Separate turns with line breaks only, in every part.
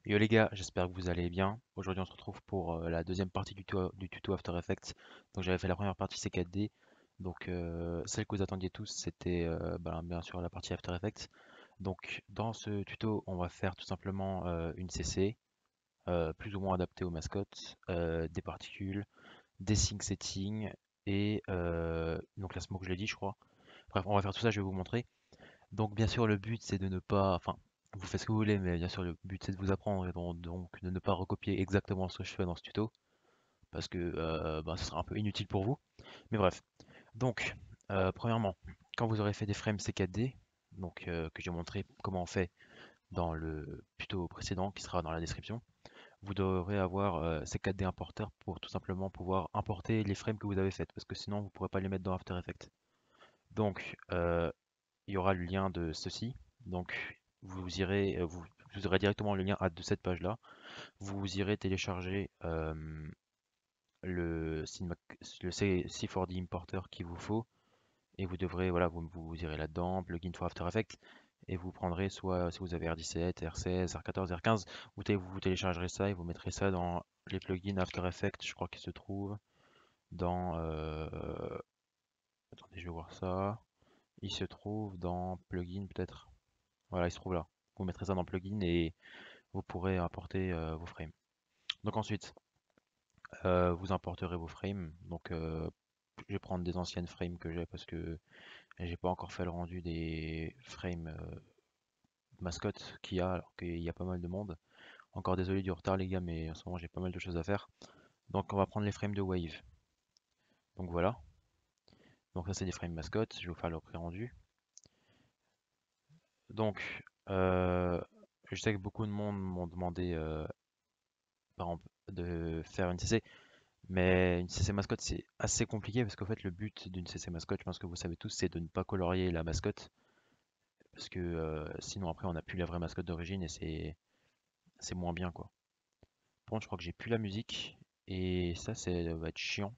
Yo les gars, j'espère que vous allez bien. Aujourd'hui on se retrouve pour la deuxième partie du tuto After Effects. Donc j'avais fait la première partie C4D. Donc celle que vous attendiez tous c'était bien sûr la partie After Effects. Donc dans ce tuto on va faire tout simplement une CC plus ou moins adaptée aux mascottes, des particules, des sync settings et donc la smoke je l'ai dit je crois. Bref on va faire tout ça, je vais vous montrer. Donc bien sûr le but c'est de ne pas, enfin vous faites ce que vous voulez, mais bien sûr le but c'est de vous apprendre et donc de ne pas recopier exactement ce que je fais dans ce tuto, parce que ce sera un peu inutile pour vous. Mais bref, donc premièrement, quand vous aurez fait des frames C4D, donc que j'ai montré comment on fait dans le tuto précédent qui sera dans la description, vous devrez avoir C4D importeur pour tout simplement pouvoir importer les frames que vous avez faites, parce que sinon vous ne pourrez pas les mettre dans After Effects. Donc il y aura le lien de ceci. Donc vous irez, vous aurez directement le lien de cette page-là. Vous irez télécharger le C4D importer qu'il vous faut et vous devrez, voilà, vous irez là-dedans, plugin for After Effects, et vous prendrez soit si vous avez R17, R16, R14, R15, vous téléchargerez ça et vous mettrez ça dans les plugins After Effects, je crois qu'ils se trouvent dans, attendez, je vais voir ça, il se trouve dans plugin peut-être. Voilà, il se trouve là. Vous mettrez ça dans plugin et vous pourrez importer vos frames. Donc ensuite, vous importerez vos frames. Donc je vais prendre des anciennes frames que j'ai parce que j'ai pas encore fait le rendu des frames mascottes qu'il y a, alors qu'il y a pas mal de monde. Encore désolé du retard les gars, mais en ce moment j'ai pas mal de choses à faire. Donc on va prendre les frames de Wave. Donc voilà. Donc ça c'est des frames mascottes, je vais vous faire le pré-rendu. Donc je sais que beaucoup de monde m'ont demandé par exemple de faire une CC. Mais une CC mascotte, c'est assez compliqué parce qu'en fait, le but d'une CC mascotte, je pense que vous savez tous, c'est de ne pas colorier la mascotte. Parce que sinon, après, on n'a plus la vraie mascotte d'origine et c'est moins bien, quoi. Par contre, je crois que j'ai plus la musique et ça, va être chiant.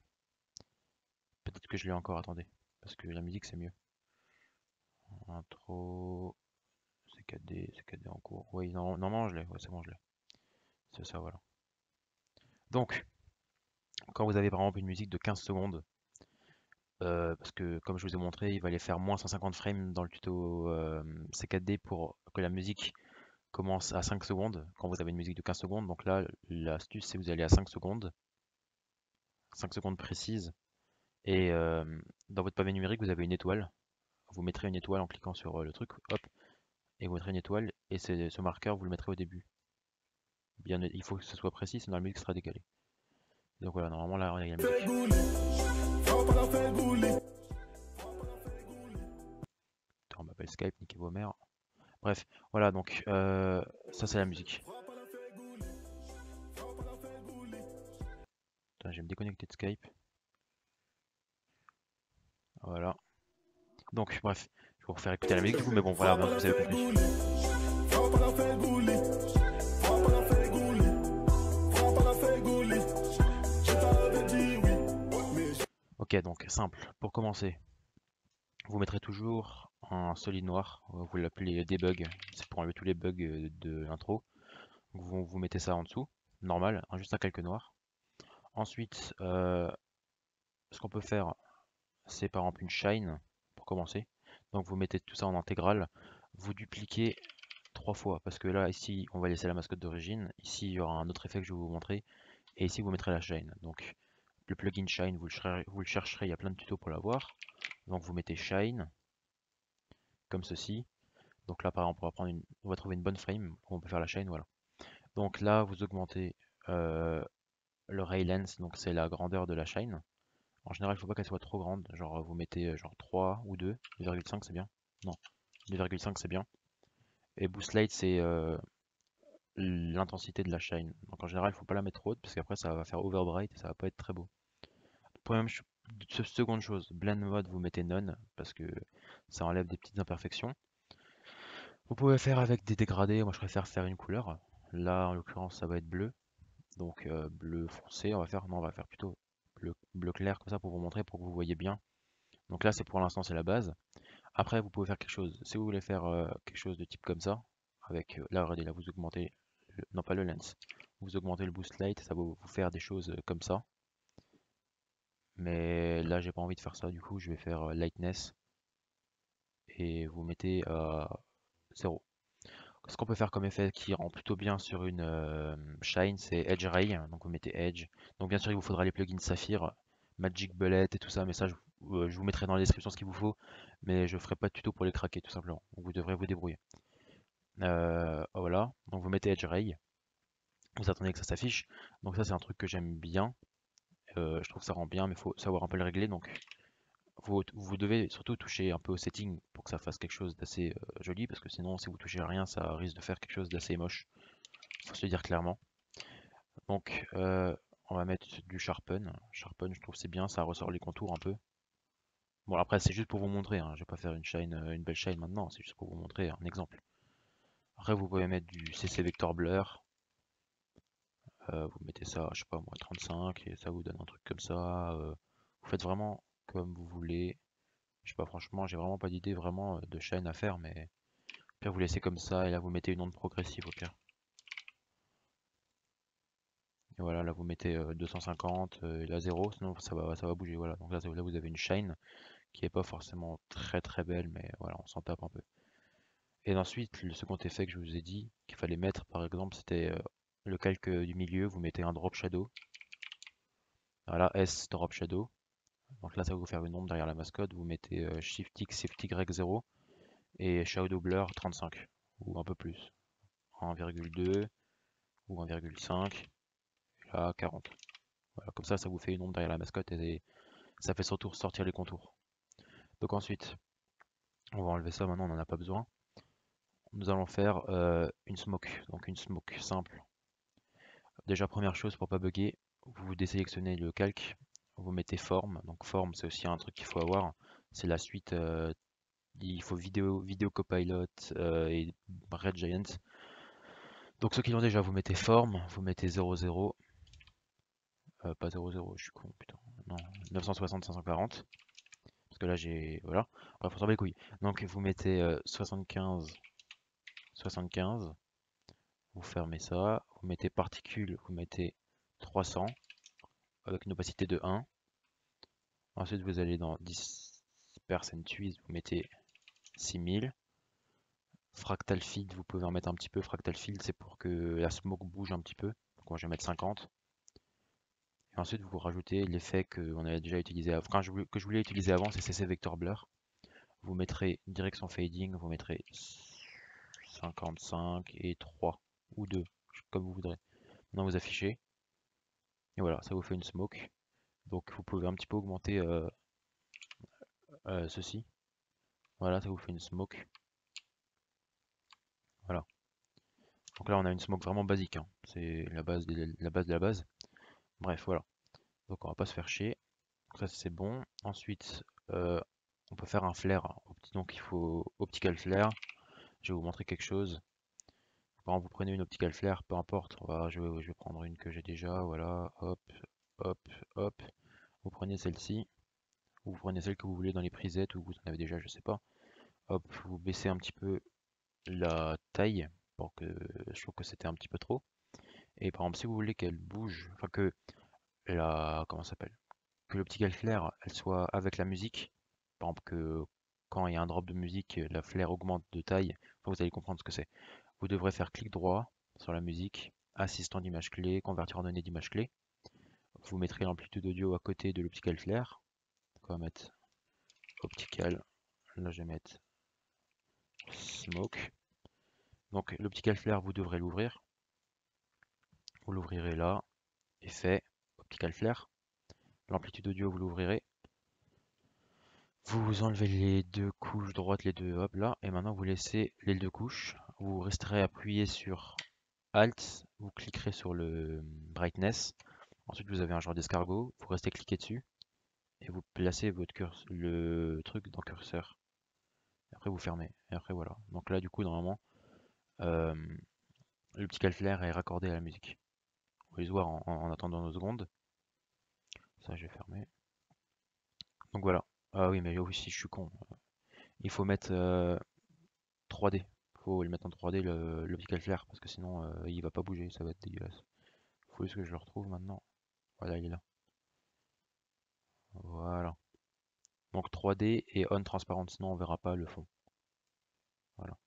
Peut-être que je l'ai encore, attendez. Parce que la musique, c'est mieux. Intro, C4D en cours. Oui, non, normalement, je l'ai. Ouais, c'est bon, je l'ai. C'est ça, voilà. Donc, quand vous avez par exemple une musique de 15 secondes, parce que comme je vous ai montré, il va aller faire moins 150 frames dans le tuto C4D pour que la musique commence à 5 secondes, quand vous avez une musique de 15 secondes. Donc là, l'astuce, c'est vous allez à 5 secondes précises, et dans votre pavé numérique, vous avez une étoile. Vous mettrez une étoile en cliquant sur le truc, hop, et vous mettrez une étoile, et ce marqueur, vous le mettrez au début. Bien, il faut que ce soit précis, sinon la musique sera décalée. Donc voilà, normalement là, il y a la musique. On m'appelle Skype, niquez vos mères. Bref, voilà, donc ça c'est la musique. Attends, je vais me déconnecter de Skype. Voilà. Donc, bref, je vais vous refaire écouter la musique du coup, mais bon, voilà, vous avez compris. Ok, donc simple. Pour commencer, vous mettrez toujours un solide noir. Vous l'appelez debug. C'est pour enlever tous les bugs de l'intro. Vous mettez ça en dessous, normal, juste un calque noir. Ensuite, ce qu'on peut faire, c'est par exemple une shine pour commencer. Donc vous mettez tout ça en intégrale. Vous dupliquez 3 fois parce que là, ici, on va laisser la mascotte d'origine. Ici, il y aura un autre effet que je vais vous montrer. Et ici, vous mettrez la shine. Donc le plugin shine, vous le chercherez, il y a plein de tutos pour l'avoir. Donc vous mettez shine comme ceci. Donc là, par exemple, on va trouver une bonne frame où on peut faire la shine, voilà. Donc là, vous augmentez le ray length, donc c'est la grandeur de la shine. En général, il ne faut pas qu'elle soit trop grande, genre vous mettez genre 3 ou 2, 2,5 c'est bien. Non, 2,5 c'est bien. Et boost light, c'est l'intensité de la shine. Donc en général, il ne faut pas la mettre trop haute parce qu'après ça va faire overbright et ça va pas être très beau. Seconde chose, blend mode, vous mettez none parce que ça enlève des petites imperfections. Vous pouvez faire avec des dégradés, moi je préfère faire une couleur. Là, en l'occurrence, ça va être bleu. Donc bleu foncé, on va faire plutôt bleu clair comme ça pour vous montrer, pour que vous voyez bien. Donc là, c'est pour l'instant, c'est la base. Après, vous pouvez faire quelque chose. Si vous voulez faire quelque chose de type comme ça, avec là, regardez, là, vous augmentez non pas le lens. Vous augmentez le boost light, ça va vous faire des choses comme ça. Mais là, j'ai pas envie de faire ça, du coup, je vais faire lightness et vous mettez à 0. Ce qu'on peut faire comme effet qui rend plutôt bien sur une shine, c'est Edge Ray. Donc vous mettez Edge. Donc bien sûr, il vous faudra les plugins Saphir, Magic Bullet et tout ça, mais ça, je vous mettrai dans la description ce qu'il vous faut. Mais je ferai pas de tuto pour les craquer, tout simplement. Donc vous devrez vous débrouiller. Voilà, donc vous mettez Edge Ray. Vous attendez que ça s'affiche. Donc ça, c'est un truc que j'aime bien. Je trouve que ça rend bien, mais il faut savoir un peu le régler. Donc vous devez surtout toucher un peu au setting pour que ça fasse quelque chose d'assez joli, parce que sinon, si vous touchez à rien, ça risque de faire quelque chose d'assez moche. Faut se le dire clairement. Donc, on va mettre du sharpen. Sharpen, je trouve c'est bien, ça ressort les contours un peu. Bon, après, c'est juste pour vous montrer, hein. Je vais pas faire une shine, une belle shine maintenant, c'est juste pour vous montrer un exemple. Après, vous pouvez mettre du CC Vector Blur. Vous mettez ça, je sais pas moi, 35, et ça vous donne un truc comme ça. Vous faites vraiment comme vous voulez. Je sais pas, franchement, j'ai vraiment pas d'idée vraiment de shine à faire, mais au pire, vous laissez comme ça, et là, vous mettez une onde progressive au pire. Et voilà, là vous mettez 250 et là 0, sinon ça va bouger. Voilà, donc là, là vous avez une shine qui est pas forcément très très belle, mais voilà, on s'en tape un peu. Et ensuite, le second effet que je vous ai dit qu'il fallait mettre, par exemple, c'était le calque du milieu. Vous mettez un drop shadow. Voilà, S drop shadow. Donc là, ça va vous faire une ombre derrière la mascotte. Vous mettez Shift X, Shift Y 0 et Shadow Blur 35 ou un peu plus, 1,2 ou 1,5, là 40. Voilà, comme ça vous fait une ombre derrière la mascotte et ça fait surtout ressortir les contours. Donc ensuite, on va enlever ça, maintenant on n'en a pas besoin. Nous allons faire une smoke, donc une smoke simple. Déjà première chose pour pas bugger, vous désélectionnez le calque, vous mettez forme, donc forme c'est aussi un truc qu'il faut avoir, c'est la suite, il faut vidéo copilot et Red Giant. Donc ceux qui l'ont déjà, vous mettez forme, vous mettez 00, pas 00, je suis con, putain, non, 960 540. Parce que là j'ai. Voilà. Bref, on s'en bat les couilles. Donc vous mettez 75, 75, vous fermez ça, vous mettez particules, vous mettez 300 avec une opacité de 1. Ensuite vous allez dans Disperse and Tweeze, vous mettez 6000. Fractal Field, vous pouvez en mettre un petit peu. Fractal Field, c'est pour que la smoke bouge un petit peu. Donc moi je vais mettre 50. Et ensuite vous rajoutez l'effet qu'on avait déjà utilisé, enfin, que je voulais utiliser avant, c'est CC Vector Blur. Vous mettrez direction fading, vous mettrez 55 et 3 ou 2, comme vous voudrez. Maintenant vous affichez, et voilà, ça vous fait une smoke. Donc vous pouvez un petit peu augmenter ceci. Voilà, ça vous fait une smoke. Voilà. Donc là on a une smoke vraiment basique, hein. C'est la base la base de la base. Bref, voilà. Donc on va pas se faire chier. Donc ça c'est bon. Ensuite, on peut faire un flare. Donc il faut optical flare. Je vais vous montrer quelque chose. Par exemple, vous prenez une optical flare, peu importe. Je vais prendre une que j'ai déjà. Voilà, hop, hop, hop. Vous prenez celle-ci. Vous prenez celle que vous voulez dans les presets ou vous en avez déjà, je sais pas. Hop, vous baissez un petit peu la taille pour que je trouve que c'était un petit peu trop. Et par exemple, si vous voulez qu'elle bouge, enfin que comment ça s'appelle, que l'optical flare elle soit avec la musique, par exemple que quand il y a un drop de musique, la flare augmente de taille, enfin, vous allez comprendre ce que c'est. Vous devrez faire clic droit sur la musique, assistant d'image clé, convertir en données d'image clé. Vous mettrez l'amplitude audio à côté de l'optical flare. On va mettre optical, là je vais mettre smoke. Donc l'optical flare, vous devrez l'ouvrir. Vous l'ouvrirez là, effet, optical flare. L'amplitude audio, vous l'ouvrirez. Vous enlevez les deux couches droites, les deux hop là, et maintenant vous laissez les deux couches. Vous resterez appuyé sur Alt, vous cliquerez sur le brightness. Ensuite vous avez un genre d'escargot, vous restez cliqué dessus et vous placez le truc dans curseur. Et après vous fermez. Et après voilà. Donc là du coup normalement euh, l'optical flare est raccordé à la musique. Vous pouvez voir en attendant 2 secondes. Ça je vais fermer. Donc voilà. Ah oui mais aussi je suis con. Il faut mettre 3D. faut le mettre en 3D l'optical flare parce que sinon il va pas bouger, ça va être dégueulasse. Faut juste que je le retrouve maintenant. Voilà, il est là. Voilà. Donc 3D et on transparent, sinon on verra pas le fond. Voilà.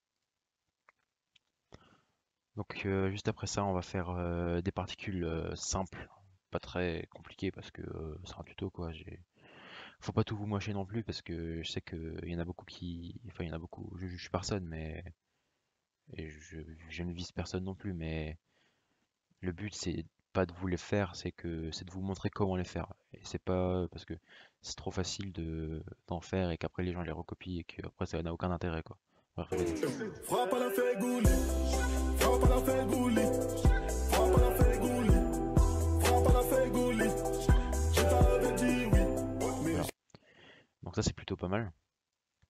Donc juste après ça, on va faire des particules simples, pas très compliquées parce que c'est un tuto quoi. Faut pas tout vous mocher non plus parce que je sais qu'il y en a beaucoup qui, enfin il y en a beaucoup. Je juge personne, mais et je ne vise personne non plus, mais le but c'est pas de vous les faire, c'est de vous montrer comment les faire. Et c'est pas parce que c'est trop facile de d'en faire et qu'après les gens les recopient et qu'après ça n'a aucun intérêt quoi. Bref, regardez.
Frappe à la Fegouli, frappe à la Fegouli, frappe à la Fegouli, frappe à la Fegouli. Je t'avais dit oui.
Voilà. Donc ça c'est plutôt pas mal.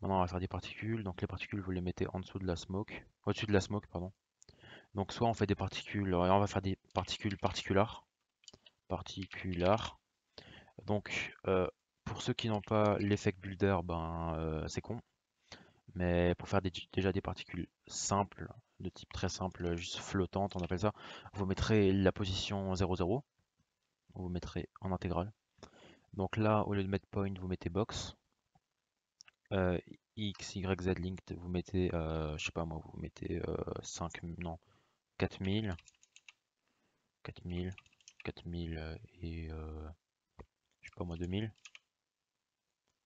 Maintenant on va faire des particules. Donc les particules vous les mettez en dessous de la smoke, au-dessus de la smoke pardon. Donc soit on fait des particules, on va faire des particules particulars. Donc pour ceux qui n'ont pas l'effect builder, ben c'est con. Mais pour faire déjà des particules simples, de type très simple, juste flottantes, on appelle ça, vous mettrez la position 0,0, vous mettrez en intégrale. Donc là, au lieu de mettre point, vous mettez box. X, Y, Z linked, vous mettez, je sais pas moi, vous mettez 5, non, 4000, 4000, 4000 et je sais pas moi, 2000.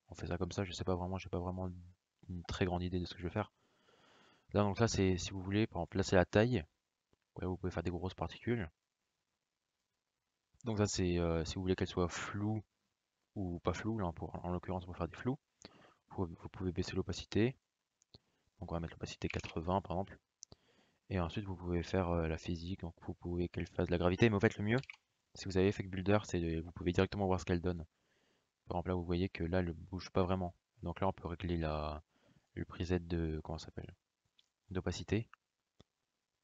On fait ça comme ça, je sais pas vraiment, j'ai pas vraiment une très grande idée de ce que je vais faire. Là, donc là, c'est, si vous voulez, par exemple, là, c'est la taille. Ouais, vous pouvez faire des grosses particules. Donc ça, c'est si vous voulez qu'elle soit floue ou pas floue, là, en l'occurrence, pour faire des flous, vous pouvez baisser l'opacité. Donc on va mettre l'opacité 80 par exemple. Et ensuite, vous pouvez faire la physique, donc vous pouvez qu'elle fasse de la gravité. Mais au fait, le mieux, si vous avez Effect Builder, c'est vous pouvez directement voir ce qu'elle donne. Par exemple, là, vous voyez que là, elle ne bouge pas vraiment. Donc là, on peut régler le preset de, comment ça s'appelle, d'opacité.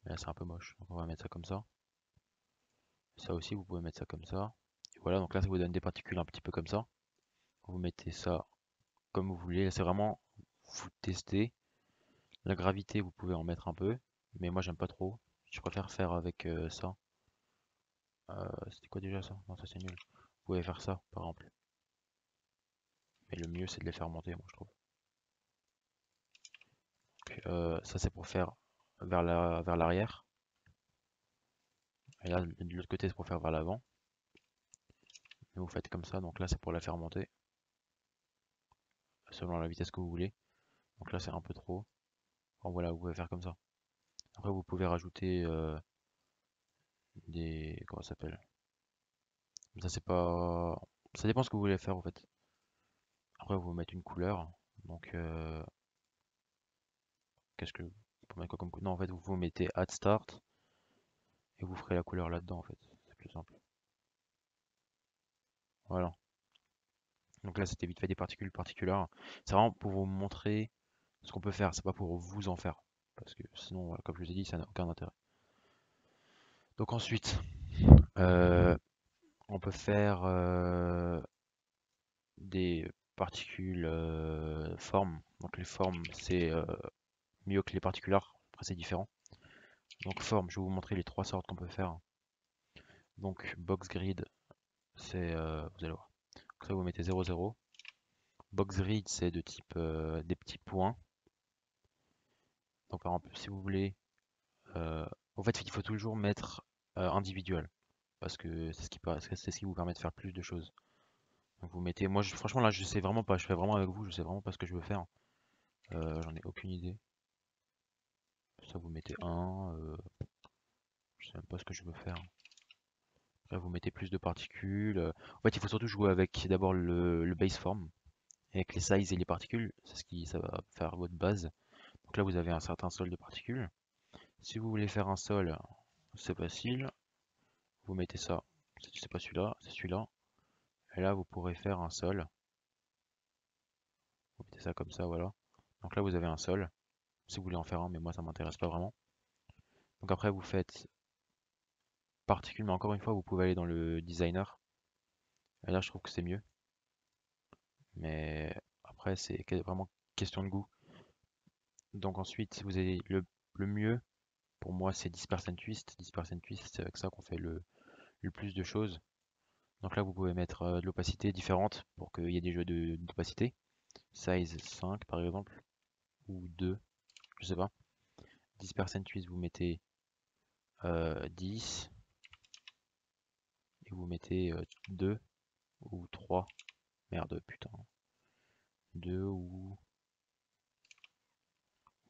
Là, c'est un peu moche. Donc on va mettre ça comme ça. Ça aussi, vous pouvez mettre ça comme ça. Et voilà, donc là, ça vous donne des particules un petit peu comme ça. Vous mettez ça comme vous voulez. Là, c'est vraiment vous tester. La gravité, vous pouvez en mettre un peu, mais moi, j'aime pas trop. Je préfère faire avec ça. C'était quoi déjà ça? Non, ça c'est nul. Vous pouvez faire ça, par exemple. Mais le mieux, c'est de les faire monter, moi, je trouve. Donc, ça, c'est pour faire vers l'arrière. Et là, de l'autre côté, c'est pour faire vers l'avant. Et vous faites comme ça. Donc là, c'est pour la faire monter, selon la vitesse que vous voulez. Donc là, c'est un peu trop. Enfin, voilà, vous pouvez faire comme ça. Après, vous pouvez rajouter des... Comment ça s'appelle? Ça, c'est pas... Ça dépend ce que vous voulez faire, en fait. Après, vous mettez une couleur. Donc, qu'est-ce que... Pour mettre quoi comme... Non, en fait, vous mettez add start. Et vous ferez la couleur là-dedans, en fait. C'est plus simple. Voilà. Donc là, c'était vite fait des particules particulières. C'est vraiment pour vous montrer ce qu'on peut faire. C'est pas pour vous en faire. Parce que sinon, voilà, comme je vous ai dit, ça n'a aucun intérêt. Donc ensuite, euh, on peut faire des particules formes. Donc les formes, c'est mieux que les particulars. Après, c'est différent. Donc forme, je vais vous montrer les trois sortes qu'on peut faire. Donc box grid, c'est, vous allez voir. Donc ça, vous mettez 0, 0. Box grid, c'est de type des petits points. Donc par exemple, si vous voulez, en fait, il faut toujours mettre individuel. Parce que c'est ce qui vous permet de faire plus de choses. Donc vous mettez, moi franchement là je sais vraiment pas, je fais vraiment avec vous, je sais vraiment pas ce que je veux faire. J'en ai aucune idée. Ça vous mettez un, je sais même pas ce que je veux faire. Après vous mettez plus de particules. En fait il faut surtout jouer avec d'abord le base form, avec les sizes et les particules, c'est ça va faire votre base. Donc là vous avez un certain sol de particules. Si vous voulez faire un sol, c'est facile, vous mettez ça. C'est pas celui-là, c'est celui-là. Et là vous pourrez faire un sol. Vous mettez ça comme ça, voilà. Donc là vous avez un sol, si vous voulez en faire un, mais moi ça m'intéresse pas vraiment. Donc après vous faites particules, mais encore une fois vous pouvez aller dans le designer. Et là je trouve que c'est mieux. Mais après c'est vraiment question de goût. Donc ensuite vous avez le mieux pour moi c'est Disperse and Twist. Disperse and Twist, c'est avec ça qu'on fait le plus de choses. Donc là vous pouvez mettre de l'opacité différente pour qu'il y ait des jeux d'opacité. Size 5 par exemple, ou 2, je sais pas. Disperse and Twist, vous mettez 10 et vous mettez 2 ou 3. Merde, putain. 2 ou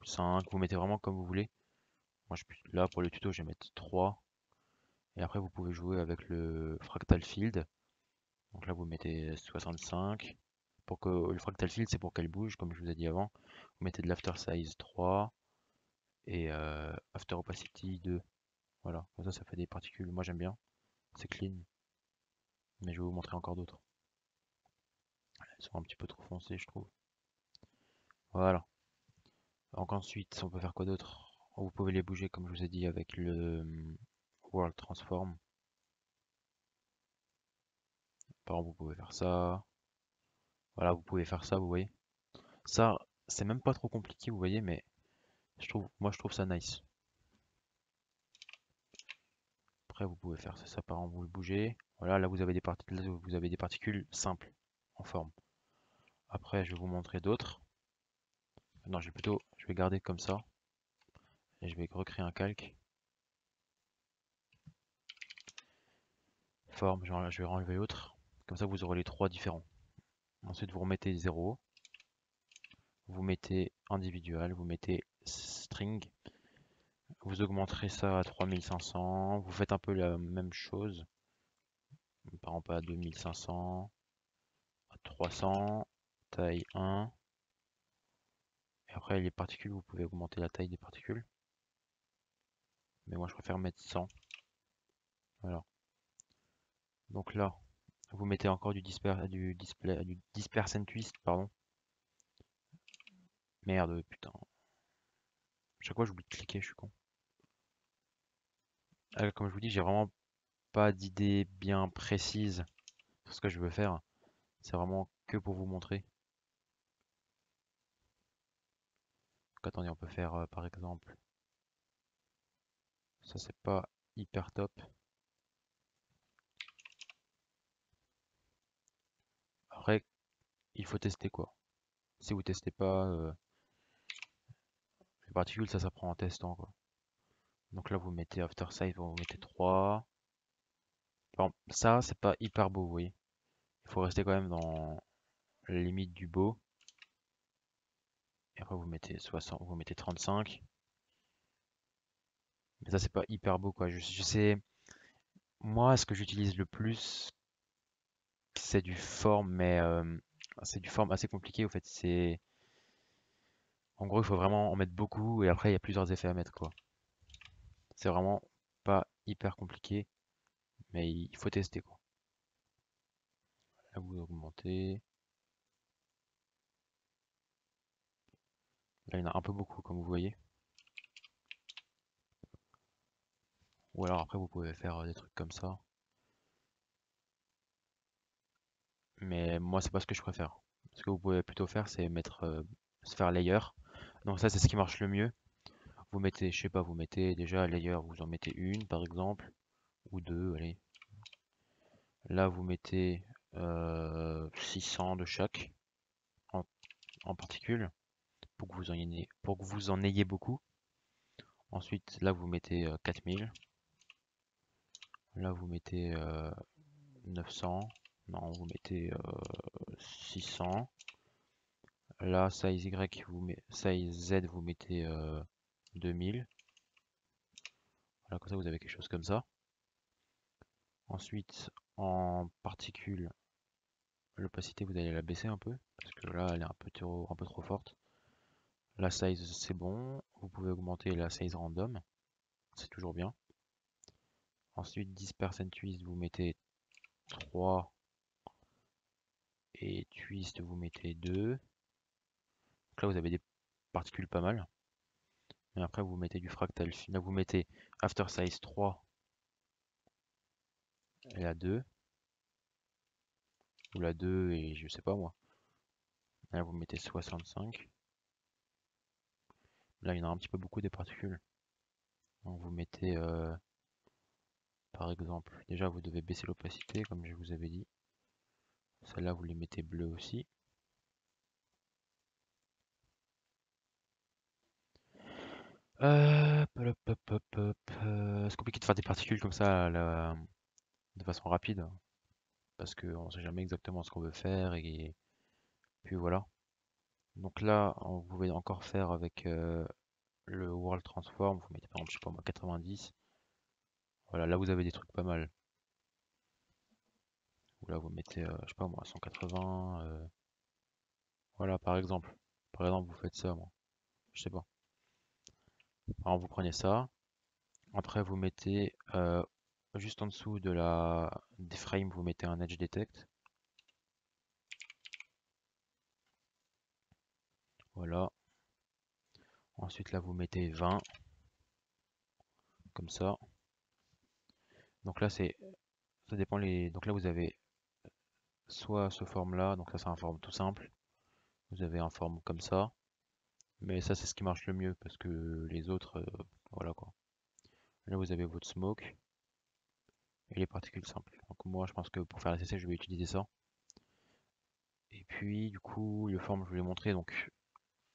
5, vous mettez vraiment comme vous voulez. Moi, là, pour le tuto, je vais mettre 3. Et après, vous pouvez jouer avec le Fractal Field. Donc là, vous mettez 65. Pour que le Fractal Field, c'est pour qu'elle bouge, comme je vous ai dit avant. Vous mettez de l'After Size 3 et After Opacity 2. Voilà, comme ça fait des particules. Moi, j'aime bien. C'est clean. Mais je vais vous montrer encore d'autres. Elles sont un petit peu trop foncées, je trouve. Voilà. Donc ensuite, on peut faire quoi d'autre? Vous pouvez les bouger, comme je vous ai dit, avec le World Transform. Par exemple, vous pouvez faire ça. Voilà, vous pouvez faire ça, vous voyez. Ça, c'est même pas trop compliqué, vous voyez, mais moi je trouve ça nice. Après, vous pouvez faire ça, par exemple, vous le bougez. Voilà, là vous avez des particules simples en forme. Après, je vais vous montrer d'autres. Non, je vais garder comme ça et je vais recréer un calque. Forme, je vais enlever l'autre. Comme ça, vous aurez les trois différents. Ensuite, vous remettez 0. Vous mettez individual, vous mettez string. Vous augmenterez ça à 3500. Vous faites un peu la même chose. Par exemple à 2500, à 300, taille 1. Et après les particules, vous pouvez augmenter la taille des particules. Mais moi je préfère mettre 100. Voilà. Donc là, vous mettez encore du disperse and twist, pardon. Merde, putain. Chaque fois j'oublie de cliquer, je suis con. Comme je vous dis, j'ai vraiment pas d'idée bien précise sur ce que je veux faire. C'est vraiment que pour vous montrer. Donc attendez, on peut faire par exemple. Ça c'est pas hyper top. Après, il faut tester quoi. Si vous testez pas les particules, ça prend en testant quoi. Donc là vous mettez after size, vous mettez 3. Bon, ça c'est pas hyper beau, vous voyez. Il faut rester quand même dans la limite du beau. Et après vous mettez 60, vous mettez 35. Mais ça c'est pas hyper beau quoi. Je sais, moi ce que j'utilise le plus, c'est du form, mais c'est du form assez compliqué au fait. En gros il faut vraiment en mettre beaucoup et après il y a plusieurs effets à mettre quoi. C'est vraiment pas hyper compliqué, mais il faut tester quoi. Là vous augmentez. Là il y en a un peu beaucoup comme vous voyez. Ou alors après vous pouvez faire des trucs comme ça. Mais moi c'est pas ce que je préfère. Ce que vous pouvez plutôt faire c'est mettre se faire layer. Donc ça c'est ce qui marche le mieux. Vous mettez, je sais pas, vous mettez déjà layer, vous en mettez une par exemple, ou deux, allez. Là vous mettez 600 de chaque en particules pour que vous en ayez beaucoup. Ensuite là vous mettez 4000. Là vous mettez 900. Non, vous mettez 600. Là, size Y, size Z, vous mettez 2000. Voilà, comme ça, vous avez quelque chose comme ça. Ensuite, en particules, l'opacité, vous allez la baisser un peu, parce que là, elle est un peu trop forte. La size, c'est bon. Vous pouvez augmenter la size random. C'est toujours bien. Ensuite, disperse and twist, vous mettez 3. Et twist, vous mettez 2. Donc là, vous avez des particules pas mal. Et après, vous mettez du fractal. Là, vous mettez after size 3 et la 2. Ou la 2 et je sais pas moi. Là, vous mettez 65. Là, il y en a un petit peu beaucoup des particules. Donc vous mettez, par exemple, déjà vous devez baisser l'opacité, comme je vous avais dit. Celle-là, vous les mettez bleues aussi. C'est compliqué de faire des particules comme ça de façon rapide, parce qu'on ne sait jamais exactement ce qu'on veut faire, et puis voilà. Donc là, vous pouvez encore faire avec le World Transform, vous mettez par exemple, je sais pas moi, 90. Voilà, là vous avez des trucs pas mal. Ou là vous mettez, je sais pas moi, 180. Voilà, par exemple. Par exemple, vous faites ça, moi. Je sais pas. Alors vous prenez ça. Après, vous mettez juste en dessous des frames, vous mettez un Edge Detect. Voilà. Ensuite, là, vous mettez 20. Comme ça. Donc là, ça dépend donc là, vous avez soit ce forme-là. Donc ça, c'est un forme tout simple. Vous avez un forme comme ça. Mais ça, c'est ce qui marche le mieux parce que les autres, voilà quoi. Là, vous avez votre smoke et les particules simples. Donc moi, je pense que pour faire la CC, je vais utiliser ça. Et puis, du coup, le forme, je vous l'ai montré. Donc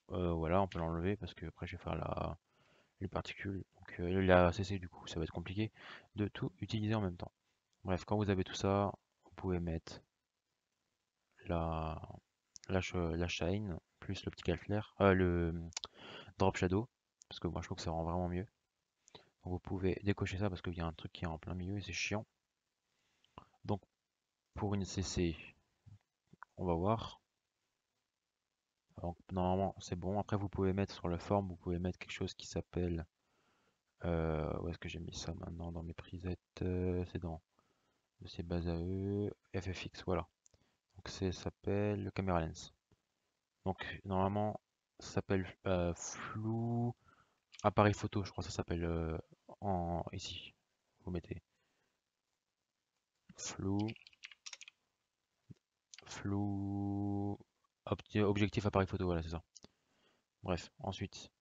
voilà, on peut l'enlever parce que après, je vais faire les particules. Donc la CC, du coup, ça va être compliqué de tout utiliser en même temps. Bref, quand vous avez tout ça, vous pouvez mettre la, la shine plus l'optical flare, le drop shadow, parce que moi je trouve que ça rend vraiment mieux. Donc vous pouvez décocher ça parce qu'il y a un truc qui est en plein milieu et c'est chiant. Donc pour une CC, on va voir. Donc normalement c'est bon. Après vous pouvez mettre sur la forme, vous pouvez mettre quelque chose qui s'appelle. Où est-ce que j'ai mis ça maintenant dans mes presets? C'est dans ces bases à eux, FFX, voilà. Donc ça s'appelle le camera lens. Donc normalement ça s'appelle flou appareil photo, je crois que ça s'appelle ici. Vous mettez flou, flou, objectif appareil photo, voilà c'est ça. Bref, ensuite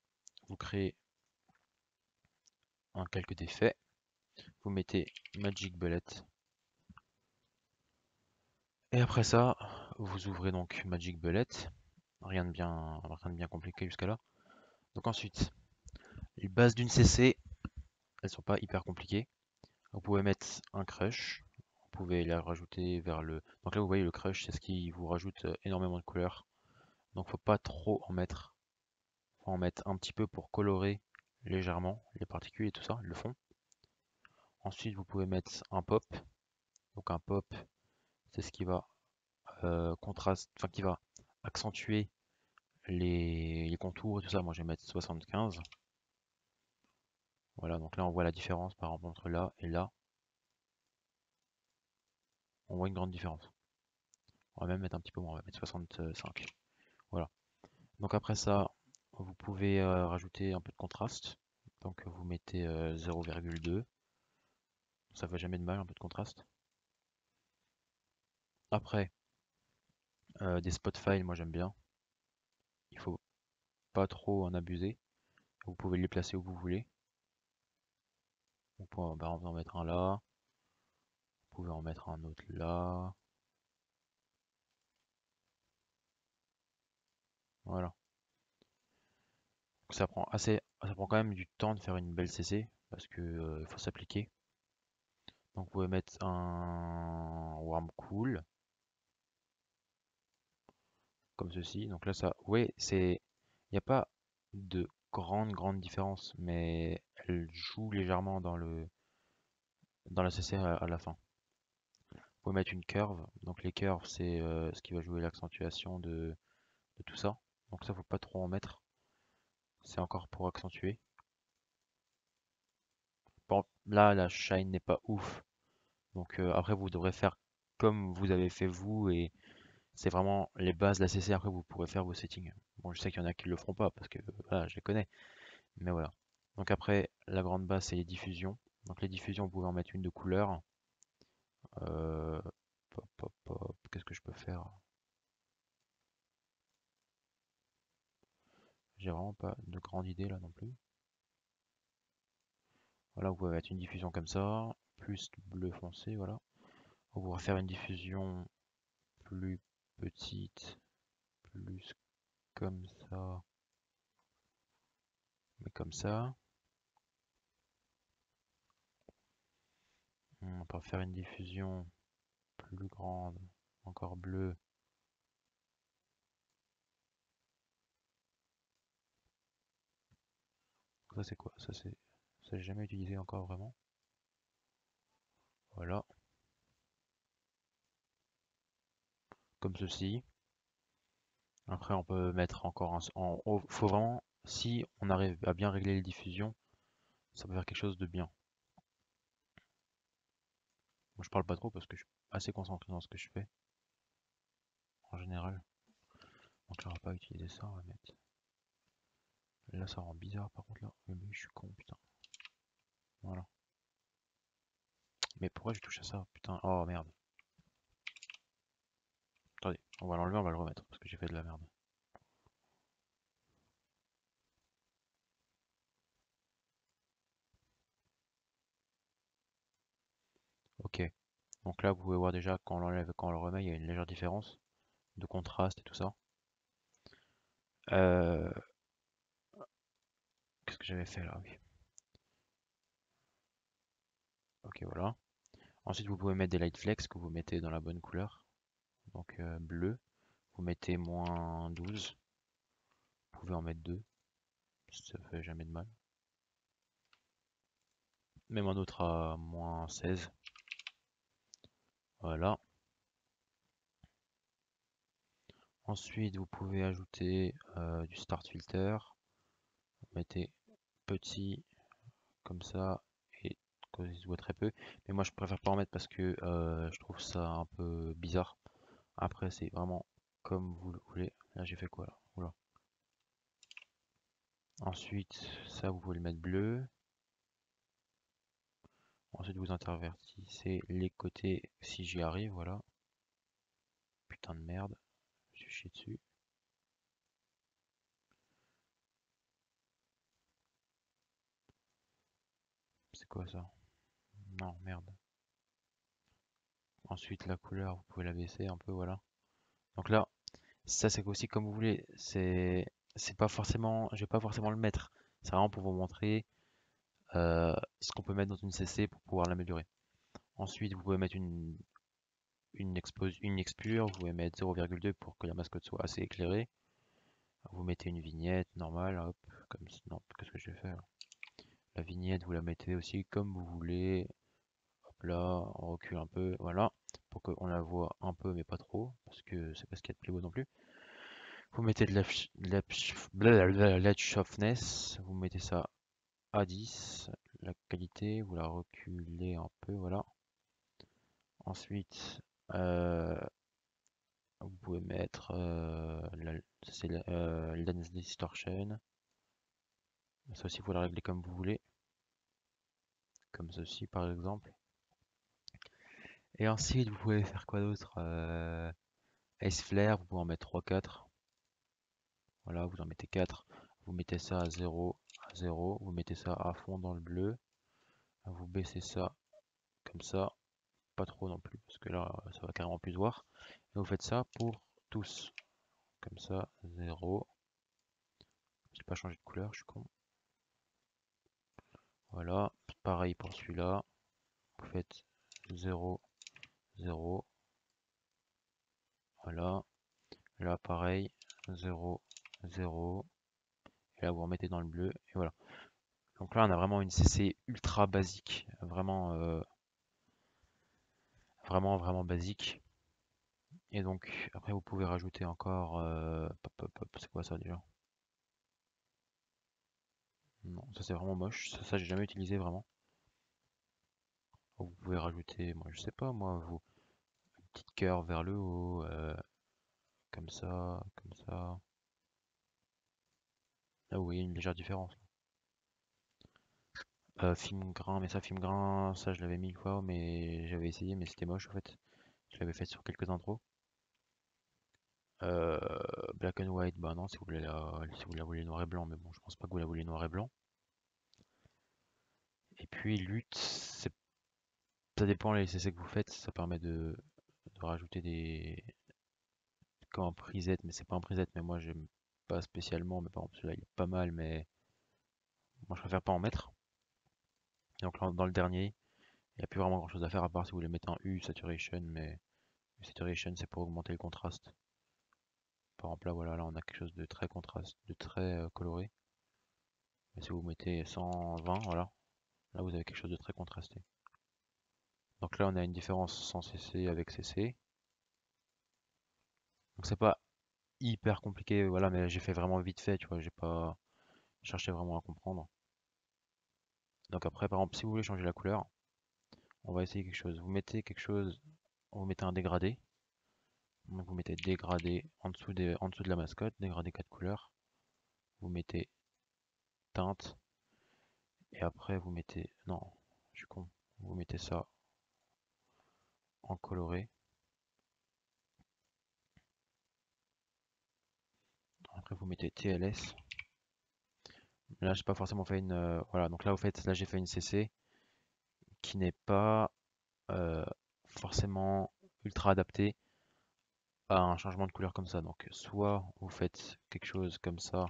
vous créez un calque d'effet, vous mettez Magic Bullet. Et après ça, vous ouvrez donc Magic Bullet. Rien de bien compliqué jusqu'à là. Donc ensuite, les bases d'une CC, elles sont pas hyper compliquées. Vous pouvez mettre un crush. Vous pouvez la rajouter vers le. Donc là, vous voyez le crush, c'est ce qui vous rajoute énormément de couleurs. Donc faut pas trop en mettre. Faut en mettre un petit peu pour colorer légèrement les particules et tout ça, le fond. Ensuite, vous pouvez mettre un pop. Donc un pop, c'est ce qui va enfin qui va accentuer les contours et tout ça. Moi, je vais mettre 75. Voilà, donc là, on voit la différence par exemple entre là et là. On voit une grande différence. On va même mettre un petit peu moins, on va mettre 65. Voilà. Donc après ça, vous pouvez rajouter un peu de contraste. Donc vous mettez 0,2. Ça fait jamais de mal, un peu de contraste. Après, des spot files, moi j'aime bien. Il faut pas trop en abuser. Vous pouvez les placer où vous voulez. Vous pouvez par exemple en mettre un là. Vous pouvez en mettre un autre là. Voilà. Donc ça prend quand même du temps de faire une belle CC parce que faut s'appliquer. Donc vous pouvez mettre un warm cool comme ceci. Donc là ça, oui, il n'y a pas de grande différence, mais elle joue légèrement dans la CC à la fin. Vous pouvez mettre une curve. Donc les curves c'est ce qui va jouer l'accentuation de tout ça. Donc ça faut pas trop en mettre. C'est encore pour accentuer. Bon, là la shine n'est pas ouf. Donc après vous devrez faire comme vous avez fait vous et c'est vraiment les bases de la CC. Après vous pourrez faire vos settings. Bon, je sais qu'il y en a qui le feront pas parce que voilà, je les connais. Mais voilà. Donc après, la grande base, c'est les diffusions. Donc les diffusions, vous pouvez en mettre une de couleur. Qu'est-ce que je peux faire? J'ai vraiment pas de grande idée là non plus. Voilà, vous pouvez mettre une diffusion comme ça, plus bleu foncé, voilà. On va faire une diffusion plus petite, plus comme ça, mais comme ça. On peut faire une diffusion plus grande, encore bleu. Ça c'est quoi? Ça j'ai jamais utilisé encore vraiment. Voilà, comme ceci. Après on peut mettre encore faut vraiment, si on arrive à bien régler les diffusions, ça peut faire quelque chose de bien. Moi je parle pas trop parce que je suis assez concentré dans ce que je fais en général. Donc là on va pas utiliser ça, on va mettre. Là ça rend bizarre par contre là. Mais je suis con putain. Voilà. Mais pourquoi je touche à ça? Putain. Oh merde. Attendez, on va l'enlever, on va le remettre parce que j'ai fait de la merde. Ok. Donc là vous pouvez voir déjà quand on l'enlève et quand on le remet, il y a une légère différence de contraste et tout ça. Euh, Qu'est-ce que j'avais fait là? Oui. Ok, voilà. Ensuite, vous pouvez mettre des light flex que vous mettez dans la bonne couleur. Donc bleu, vous mettez -12. Vous pouvez en mettre 2, ça fait jamais de mal. Même un autre à -16. Voilà. Ensuite, vous pouvez ajouter du start filter. Vous mettez petit comme ça et il se voit très peu. Mais moi, je préfère pas en mettre parce que je trouve ça un peu bizarre. Après, c'est vraiment comme vous le voulez. Là, j'ai fait quoi là? Oula. Ensuite, ça, vous pouvez le mettre bleu. Ensuite, vous intervertissez les côtés si j'y arrive, voilà. Putain de merde, j'ai chié dessus. C'est quoi ça? Non, merde. Ensuite, la couleur, vous pouvez la baisser un peu, voilà. Donc là, ça c'est aussi comme vous voulez. C'est pas forcément, je vais pas forcément le mettre. C'est vraiment pour vous montrer ce qu'on peut mettre dans une CC pour pouvoir l'améliorer. Ensuite, vous pouvez mettre une expure, vous pouvez mettre 0,2 pour que la mascotte soit assez éclairée. Vous mettez une vignette normale, hop, comme non, qu'est-ce que je vais faire? La vignette, vous la mettez aussi comme vous voulez. Hop là, on recule un peu, voilà, pour qu'on la voit un peu, mais pas trop, parce que c'est pas ce qu'il y a de plus beau non plus. Vous mettez de la sharpness, vous mettez ça à 10. La qualité, vous la reculez un peu, voilà. Ensuite, vous pouvez mettre c'est lens distortion. Ça aussi, vous la réglez comme vous voulez, comme ceci par exemple. Et ensuite, vous pouvez faire quoi d'autre? Ice Flare, vous pouvez en mettre 3-4. Voilà, vous en mettez 4. Vous mettez ça à 0, à 0. Vous mettez ça à fond dans le bleu. Vous baissez ça comme ça. Pas trop non plus, parce que là, ça va carrément plus se voir. Et vous faites ça pour tous. Comme ça, 0. J'ai pas changé de couleur, je suis con. Voilà, pareil pour celui-là. Vous faites 0, 0. Voilà. Là, pareil, 0, 0. Et là, vous remettez dans le bleu. Et voilà. Donc là, on a vraiment une CC ultra basique. Vraiment, vraiment basique. Et donc, après, vous pouvez rajouter encore. C'est quoi ça déjà? Non, ça c'est vraiment moche. Ça j'ai jamais utilisé vraiment. Vous pouvez rajouter, moi je sais pas, moi, une petite cœur vers le haut, comme ça, comme ça. Là, vous voyez une légère différence. Film grain, mais ça, film grain, ça je l'avais mis une fois, mais j'avais essayé, mais c'était moche en fait. Je l'avais fait sur quelques intros. Euh, Black and white, bah non, si vous la voulez noir et blanc, mais bon, je pense pas que vous la voulez noir et blanc. Et puis lutte, ça dépend les CC que vous faites, ça permet de rajouter des comme un preset, mais c'est pas un preset, mais moi j'aime pas spécialement, mais par exemple celui-là il est pas mal, mais moi je préfère pas en mettre. Et donc là, dans le dernier, il n'y a plus vraiment grand chose à faire à part si vous voulez mettre un U saturation, mais U saturation c'est pour augmenter le contraste. Par exemple là voilà, là on a quelque chose de très contraste, de très coloré. Mais si vous mettez 120, voilà, là vous avez quelque chose de très contrasté. Donc là on a une différence sans CC avec CC. Donc c'est pas hyper compliqué, voilà, mais j'ai fait vraiment vite fait, tu vois, j'ai pas cherché vraiment à comprendre. Donc après, par exemple, si vous voulez changer la couleur, on va essayer quelque chose. Vous mettez quelque chose, vous mettez un dégradé. Donc vous mettez dégradé en dessous de la mascotte, dégradé 4 couleurs. Vous mettez teinte. Et après vous mettez. Non, je suis con. Vous mettez ça en coloré. Après vous mettez TLS. Là j'ai pas forcément fait une. Voilà, donc là au fait, là j'ai fait une CC qui n'est pas euh, forcément ultra adaptée à un changement de couleur comme ça. Donc soit vous faites quelque chose comme ça,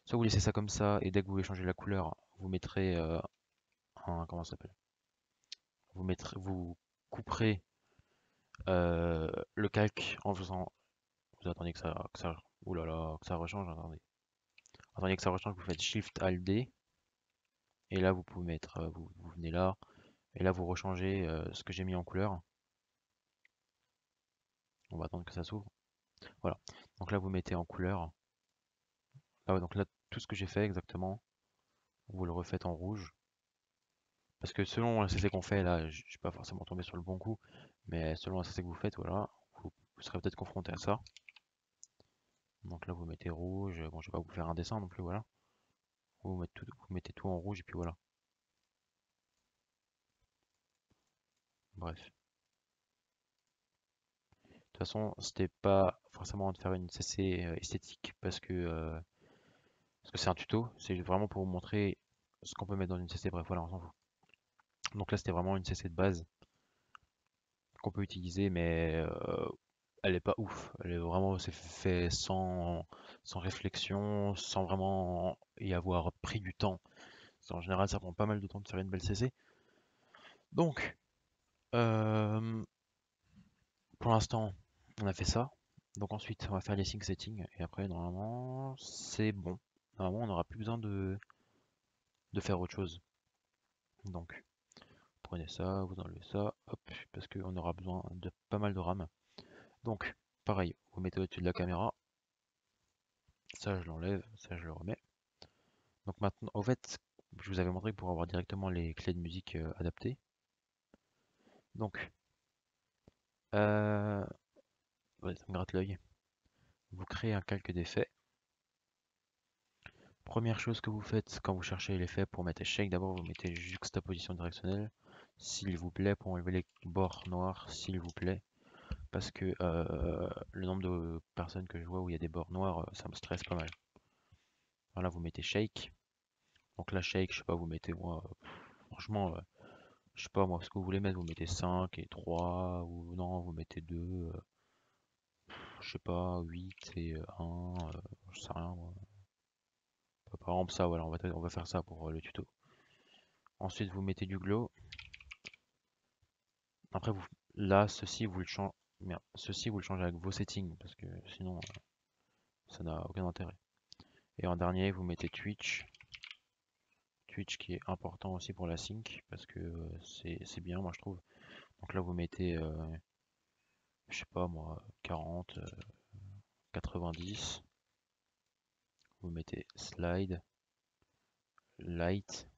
soit vous laissez ça comme ça et dès que vous voulez changer la couleur, vous mettrez un comment ça s'appelle? Vous couperez le calque en faisant. Vous attendez ouh là là, que ça rechange, attendez. Attendez que ça rechange, vous faites Shift Alt D et là vous pouvez mettre, vous venez là et là vous rechangez ce que j'ai mis en couleur. On va attendre que ça s'ouvre. Voilà. Donc là vous mettez en couleur. Là, ouais, donc là tout ce que j'ai fait exactement, vous le refaites en rouge. Parce que selon la CC qu'on fait, là, je suis pas forcément tombé sur le bon coup, mais selon la CC que vous faites, voilà, vous serez peut-être confronté à ça. Donc là, vous mettez rouge. Bon, je vais pas vous faire un dessin non plus, voilà. Vous mettez tout en rouge et puis voilà. Bref. De toute façon, c'était pas forcément de faire une CC esthétique parce que c'est un tuto. C'est vraiment pour vous montrer ce qu'on peut mettre dans une CC. Bref, voilà, on s'en fout. Donc là, c'était vraiment une CC de base qu'on peut utiliser, mais elle est pas ouf. Elle est vraiment, c'est fait sans réflexion, sans vraiment y avoir pris du temps. Parce qu'en général, ça prend pas mal de temps de faire une belle CC. Donc, euh, pour l'instant, on a fait ça. Donc ensuite, on va faire les sync settings. Et après, normalement, c'est bon. Normalement, on n'aura plus besoin de faire autre chose. Donc, prenez ça, vous enlevez ça, hop, parce qu'on aura besoin de pas mal de RAM. Donc, pareil, vous mettez au-dessus de la caméra. Ça, je l'enlève, ça, je le remets. Donc maintenant, au fait, je vous avais montré pour avoir directement les clés de musique adaptées. Donc, ouais, ça me gratte l'œil. Vous créez un calque d'effets. Première chose que vous faites quand vous cherchez l'effet pour mettre shake, d'abord vous mettez juxtaposition directionnelle, s'il vous plaît, pour enlever les bords noirs, s'il vous plaît, parce que le nombre de personnes que je vois où il y a des bords noirs, ça me stresse pas mal. Voilà, vous mettez shake. Donc là, shake, je sais pas, vous mettez moi, franchement, je sais pas moi, ce que vous voulez mettre, vous mettez 5 et 3 ou non, vous mettez 2 je sais pas, 8 et 1 je sais rien moi. Par exemple ça, voilà, on va faire ça pour le tuto. Ensuite, vous mettez du glow. Après, là, ceci, vous le changez avec vos settings, parce que sinon, ça n'a aucun intérêt. Et en dernier, vous mettez Twitch. Twitch qui est important aussi pour la sync, parce que c'est bien, moi je trouve. Donc là, vous mettez, je sais pas moi, 40, 90. Vous mettez slide, light.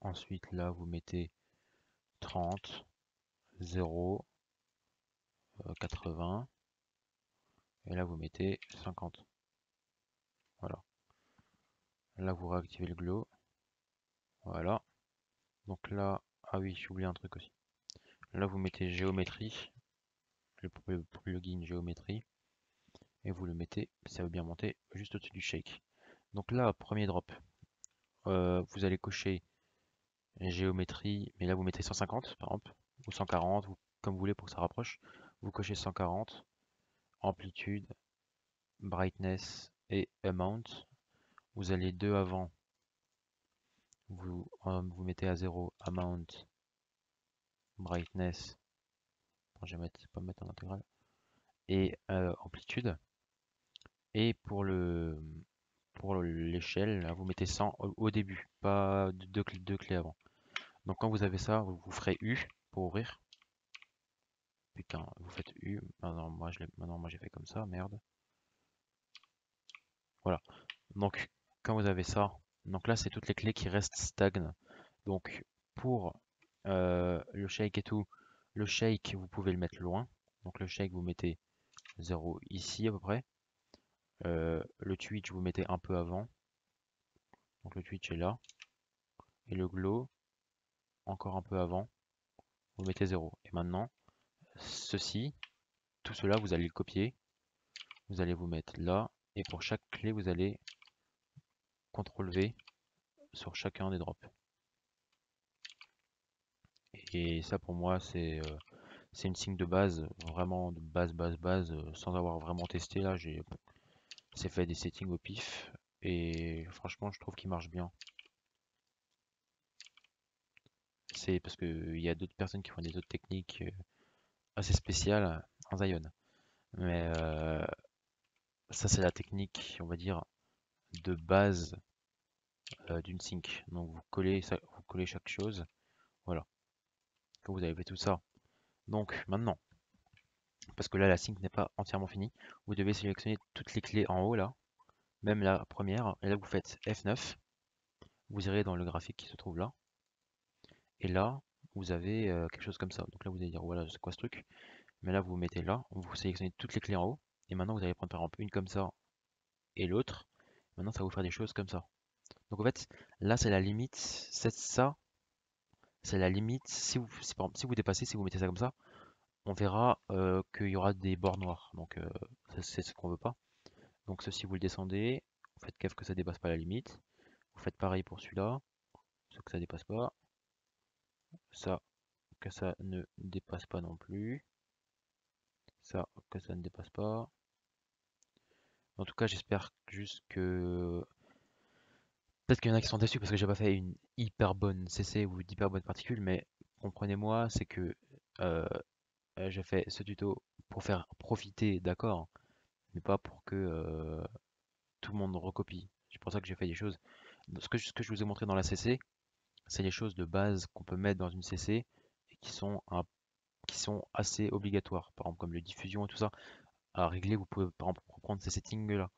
Ensuite, là, vous mettez 30, 0, 80. Et là, vous mettez 50. Voilà. Là, vous réactivez le glow. Voilà. Donc là, ah oui, j'ai oublié un truc aussi. Là, vous mettez géométrie, le plugin géométrie. et vous le mettez, ça veut bien monter, juste au-dessus du shake. Donc là, premier drop, vous allez cocher géométrie, mais là vous mettez 150 par exemple, ou 140, comme vous voulez pour que ça rapproche. Vous cochez 140, amplitude, brightness et amount. Vous allez deux avant, vous mettez à 0 amount, brightness, bon, je vais pas mettre en intégrale, et amplitude. Et pour l'échelle, vous mettez 100 au début, pas deux clés avant. Donc quand vous avez ça, vous ferez U pour ouvrir. Putain, vous faites U. Maintenant, moi j'ai fait comme ça, merde. Voilà. Donc quand vous avez ça, donc là c'est toutes les clés qui restent stagnent. Donc pour le shake et tout, le shake vous pouvez le mettre loin. Donc le shake vous mettez 0 ici à peu près. Le twitch vous mettez un peu avant. Donc le twitch est là. Et le glow encore un peu avant. Vous mettez 0. Et maintenant, ceci, tout cela vous allez le copier. Vous allez vous mettre là. Et pour chaque clé, vous allez CTRL V sur chacun des drops. Et ça pour moi c'est une signe de base, vraiment de base, sans avoir vraiment testé là, c'est fait des settings au pif et franchement je trouve qu'il marche bien. C'est parce que il y a d'autres personnes qui font des autres techniques assez spéciales en Zion. Mais ça c'est la technique, on va dire, de base d'une sync. Donc vous collez ça, vous collez chaque chose. Voilà. Quand vous avez fait tout ça. Donc maintenant, parce que là la sync n'est pas entièrement finie, vous devez sélectionner toutes les clés en haut là, même la première, et là vous faites F9, vous irez dans le graphique qui se trouve là, et là vous avez quelque chose comme ça. Donc là vous allez dire voilà c'est quoi ce truc, mais là vous mettez là, vous sélectionnez toutes les clés en haut, et maintenant vous allez prendre par exemple une comme ça et l'autre, maintenant ça va vous faire des choses comme ça. Donc en fait là c'est la limite, c'est la limite, par exemple, si vous dépassez, si vous mettez ça comme ça, on verra qu'il y aura des bords noirs, donc c'est ce qu'on veut pas. Donc ceci vous le descendez, vous faites gaffe que ça dépasse pas la limite, vous faites pareil pour celui-là, ce que ça dépasse pas, ça que ça ne dépasse pas non plus, ça que ça ne dépasse pas. En tout cas j'espère juste que peut-être qu'il y en a qui sont déçus parce que j'ai pas fait une hyper bonne CC ou d'hyper bonne particule, mais comprenez-moi, c'est que euh, j'ai fait ce tuto pour faire profiter, d'accord, mais pas pour que tout le monde recopie. C'est pour ça que j'ai fait des choses. Ce que je vous ai montré dans la CC, c'est les choses de base qu'on peut mettre dans une CC et qui sont assez obligatoires. Par exemple, comme le diffusion et tout ça. À régler, vous pouvez par exemple reprendre ces settings-là.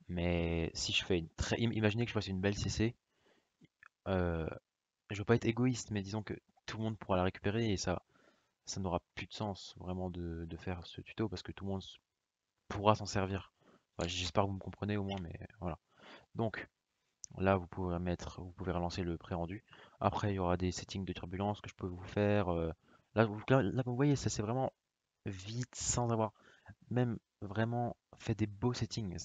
Mais si je fais imaginez que je fasse une belle CC, euh, je veux pas être égoïste, mais disons que tout le monde pourra la récupérer et ça n'aura plus de sens vraiment de faire ce tuto parce que tout le monde pourra s'en servir. Enfin, j'espère que vous me comprenez au moins, mais voilà. Donc, là, vous pouvez relancer le pré-rendu. Après, il y aura des settings de turbulence que je peux vous faire. Là, vous voyez, ça c'est vraiment vite, sans avoir même vraiment fait des beaux settings.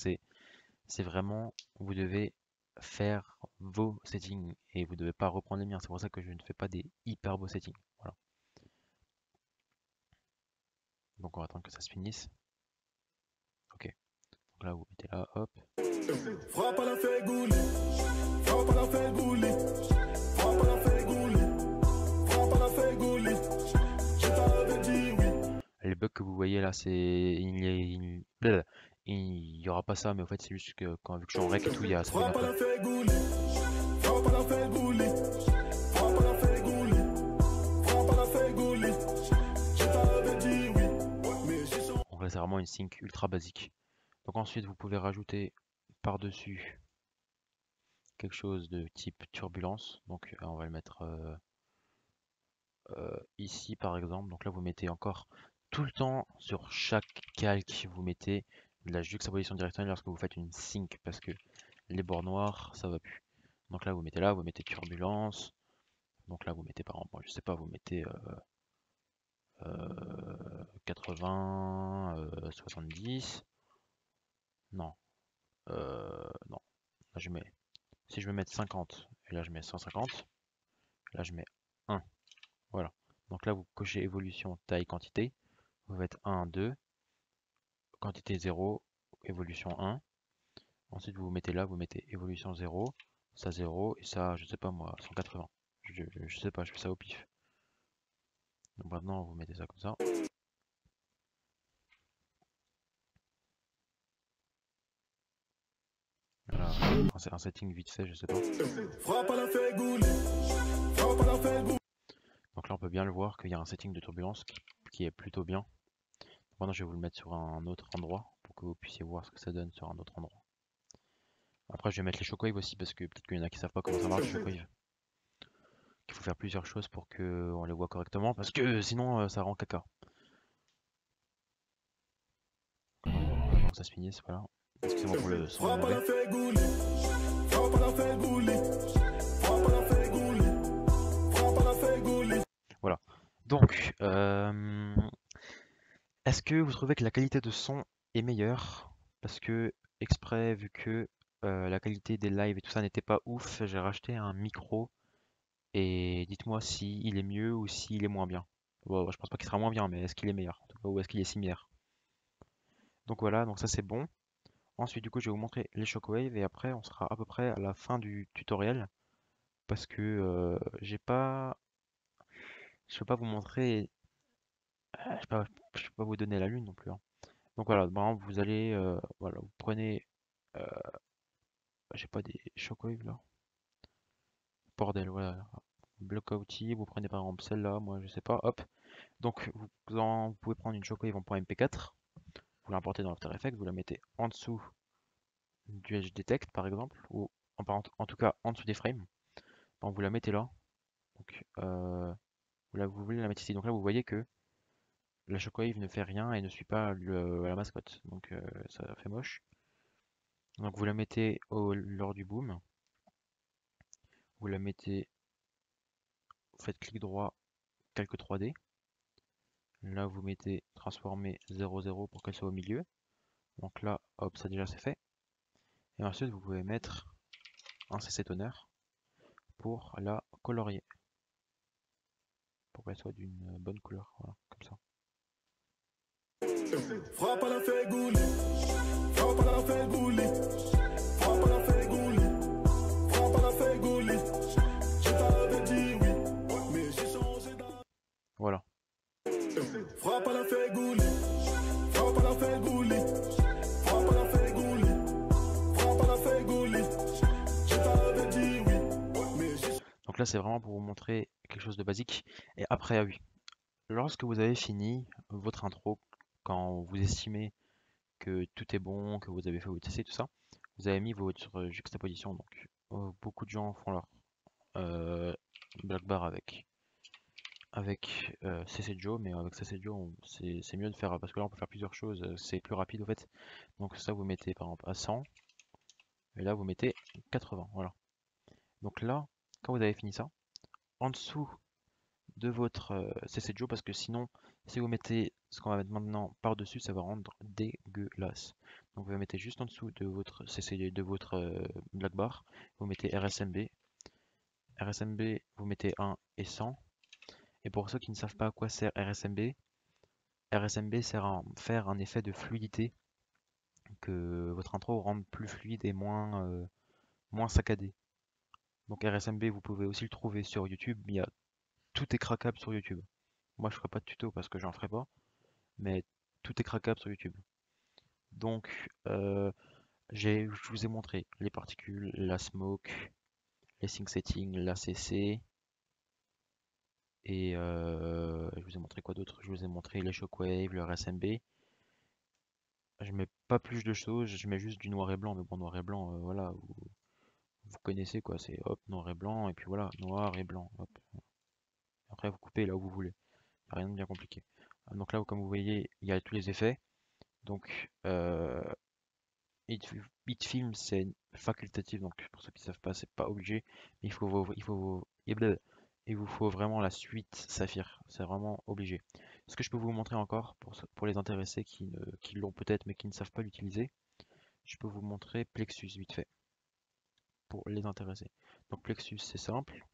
C'est vraiment, vous devez faire vos settings et vous devez pas reprendre les miens. C'est pour ça que je ne fais pas des hyper beaux settings. Voilà. Donc, on va attendre que ça se finisse. Ok. Donc là, vous mettez là, hop.
Frappe à la fégouli, frappe à la fégouli, frappe à la fégouli, frappe à la fégouli. Je t'avais dit oui.
Les bugs que vous voyez là, il y aura pas ça, mais en fait, c'est juste que vu que je suis en rec et tout, ça bug un
Frappe à
peu.
la fégouli, frappe à la fégouli, frappe à la fégouli, frappe à la fégouli. Je t'avais dit oui. Mais j'ai son...
Donc là, c'est vraiment une sync ultra basique. Donc ensuite, vous pouvez rajouter par-dessus quelque chose de type turbulence. Donc on va le mettre ici par exemple. Donc là, vous mettez encore tout le temps sur chaque calque, vous mettez de la juxtaposition directionnelle lorsque vous faites une sync parce que les bords noirs, ça va plus. Donc là, vous mettez turbulence. Donc là, vous mettez par exemple, je sais pas, vous mettez 80, 70. Non. Non. Là, je mets. Si je veux mettre 50, et là je mets 150, là je mets 1. Voilà. Donc là, vous cochez évolution, taille, quantité. Vous faites 1, 2, quantité 0, évolution 1. Ensuite, vous mettez là, vous mettez évolution 0, ça 0, et ça, je sais pas moi, 180. Je sais pas, je fais ça au pif. Donc maintenant, vous mettez ça comme ça. Voilà, un setting vite fait, je sais pas.
Frappe à la fégoule. Frappe à la fégoule.
Donc là, on peut bien le voir qu'il y a un setting de turbulence qui est plutôt bien. Maintenant, je vais vous le mettre sur un autre endroit pour que vous puissiez voir ce que ça donne sur un autre endroit. Après, je vais mettre les shockwaves aussi parce que peut-être qu'il y en a qui savent pas comment ça marche les shockwaves. Il faut faire plusieurs choses pour qu'on les voit correctement parce que sinon ça rend caca. Donc ça se finisse, voilà. Excusez-moi pour le son
Frappe à
mauvais.
la fégoule. Frappe à la fégoule. Frappe à la fégoule. Frappe à la fégoule.
Voilà. Donc, est-ce que vous trouvez que la qualité de son est meilleure? Parce que, exprès, vu que la qualité des lives et tout ça n'était pas ouf, j'ai racheté un micro. Et dites-moi si il est mieux ou s'il est moins bien. Bon, je pense pas qu'il sera moins bien, mais est-ce qu'il est meilleur? En tout cas, ou est-ce qu'il est similaire? Donc voilà, donc ça c'est bon. Ensuite, du coup, je vais vous montrer les shockwaves et après, on sera à peu près à la fin du tutoriel parce que je peux pas vous montrer, je peux pas vous donner la lune non plus, hein. Donc voilà, par exemple, vous allez, voilà, vous prenez, euh, j'ai pas des shockwaves là, bordel, voilà, bloc outil, vous prenez par exemple celle-là, moi je sais pas, hop. Donc vous pouvez prendre une shockwave en .mp4, vous l'importez dans After Effects, vous la mettez en dessous du Edge Detect par exemple, ou en tout cas en dessous des frames. Donc vous la mettez là. Donc vous voulez la mettre ici. Donc là vous voyez que la shockwave ne fait rien et ne suit pas la mascotte. Donc ça fait moche. Donc vous la mettez lors du boom. Vous la mettez, vous faites clic droit, calque 3D. Là vous mettez transformer 0,0 pour qu'elle soit au milieu. Donc là, hop, ça déjà c'est fait. Et ensuite vous pouvez mettre un CC toner pour la colorier. Pour qu'elle soit d'une bonne couleur. Voilà, comme ça.
Frappe à la fégoule. Frappe à la fégoule. Frappe à la fégoule. Frappe à la fégoule. Je t'avais dit oui, mais j'ai changé d'avis.
Voilà.
Frappe à la fégoule. Frappe à la fégoule. Frappe à la fégoule. Frappe à la fégoule. Je t'avais dit oui, mais j'ai.
Donc là, c'est vraiment pour vous montrer quelque chose de basique. Et après, ah oui, lorsque vous avez fini votre intro, quand vous estimez que tout est bon, que vous avez fait votre essai, tout ça, vous avez mis votre juxtaposition. Donc, beaucoup de gens font leur black bar avec CC Joe, mais avec CC Joe, c'est mieux de faire parce que là, on peut faire plusieurs choses. C'est plus rapide en fait. Donc ça, vous mettez par exemple à 100, et là, vous mettez 80. Voilà. Donc là, quand vous avez fini ça, en dessous de votre CC Joe, parce que sinon, si vous mettez ce qu'on va mettre maintenant par-dessus, ça va rendre dégueulasse. Donc vous mettez juste en dessous de votre CC, de votre black bar, vous mettez RSMB. RSMB, vous mettez 1 et 100. Et pour ceux qui ne savent pas à quoi sert RSMB, RSMB sert à faire un effet de fluidité, que votre intro rende plus fluide et moins saccadé. Donc RSMB, vous pouvez aussi le trouver sur YouTube. Tout est craquable sur YouTube. Moi, je ferai pas de tuto parce que j'en ferai pas, mais tout est craquable sur YouTube. Donc, je vous ai montré les particules, la smoke, les sync settings, l'ACC, et je vous ai montré quoi d'autre? Je vous ai montré les shockwaves, le RSMB. Je mets pas plus de choses, je mets juste du noir et blanc, mais bon, noir et blanc, voilà, vous connaissez quoi, c'est hop, noir et blanc, et puis voilà, noir et blanc, hop. Après, vous coupez là où vous voulez, rien de bien compliqué. Donc là, comme vous voyez, il y a tous les effets. Donc, Hitfilm, c'est facultatif, donc pour ceux qui ne savent pas, c'est pas obligé, mais il vous faut vraiment la suite Saphir, c'est vraiment obligé. Ce que je peux vous montrer encore pour les intéressés qui l'ont peut-être mais qui ne savent pas l'utiliser, je peux vous montrer Plexus vite fait pour les intéresser. Donc Plexus, c'est simple.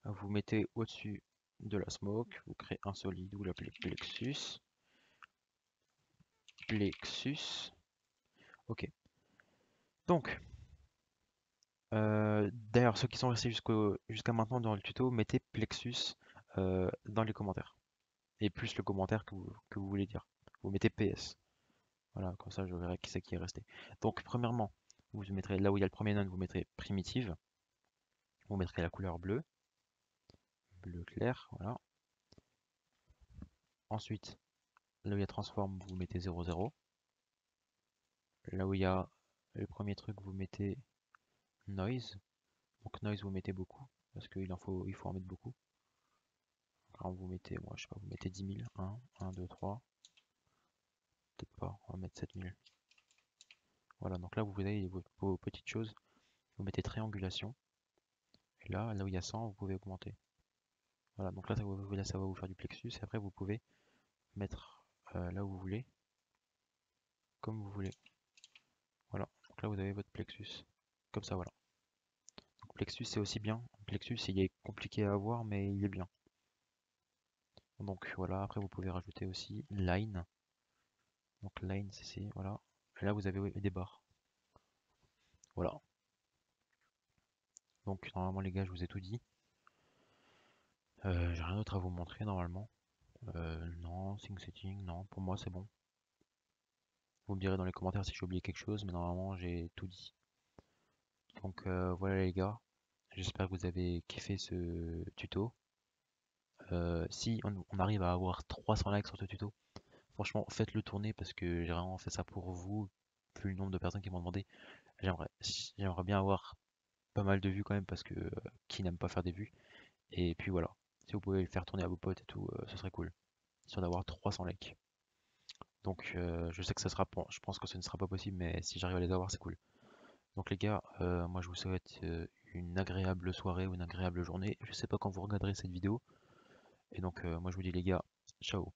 Vous mettez au-dessus de la smoke, vous créez un solide, vous l'appelez Plexus. Plexus. Ok. Donc, d'ailleurs, ceux qui sont restés jusqu'à maintenant dans le tuto, mettez Plexus dans les commentaires. Et plus le commentaire que vous voulez dire. Vous mettez PS. Voilà, comme ça je verrai qui c'est qui est resté. Donc, premièrement, vous mettrez là où il y a le premier node, vous mettrez primitive. Vous mettrez la couleur bleue. Bleu clair, voilà. Ensuite, là où il y a transform, vous mettez 0, 0. Là où il y a le premier truc, vous mettez noise. Donc noise, vous mettez beaucoup, parce qu'il faut en mettre beaucoup. Alors vous mettez, moi je sais pas, vous mettez 10 000. 1, 1, 2, 3. Peut-être pas, on va mettre 7 000. Voilà, donc là vous avez vos petites choses. Vous mettez triangulation. Et là où il y a 100, vous pouvez augmenter. Voilà, donc là ça va vous faire du plexus. Et après vous pouvez mettre là où vous voulez, comme vous voulez. Voilà, donc là vous avez votre plexus. Comme ça, voilà. Donc plexus c'est aussi bien. Plexus il est compliqué à avoir, mais il est bien. Donc voilà, après vous pouvez rajouter aussi line. Donc line c'est ici, voilà. Et là vous avez des barres. Voilà. Donc normalement les gars je vous ai tout dit. J'ai rien d'autre à vous montrer normalement. Non, sync setting, non, pour moi c'est bon. Vous me direz dans les commentaires si j'ai oublié quelque chose, mais normalement j'ai tout dit. Donc voilà les gars, j'espère que vous avez kiffé ce tuto. Si on arrive à avoir 300 likes sur ce tuto, franchement faites-le tourner parce que j'ai vraiment fait ça pour vous, vu le nombre de personnes qui m'ont demandé. J'aimerais bien avoir pas mal de vues quand même parce que qui n'aime pas faire des vues. Et puis voilà, si vous pouvez le faire tourner à vos potes et tout, ce serait cool. Histoire d'avoir 300 likes. Donc je sais que ça sera, je pense que ce ne sera pas possible, mais si j'arrive à les avoir, c'est cool. Donc les gars, moi je vous souhaite une agréable soirée ou une agréable journée. Je sais pas quand vous regarderez cette vidéo. Et donc moi je vous dis les gars, ciao.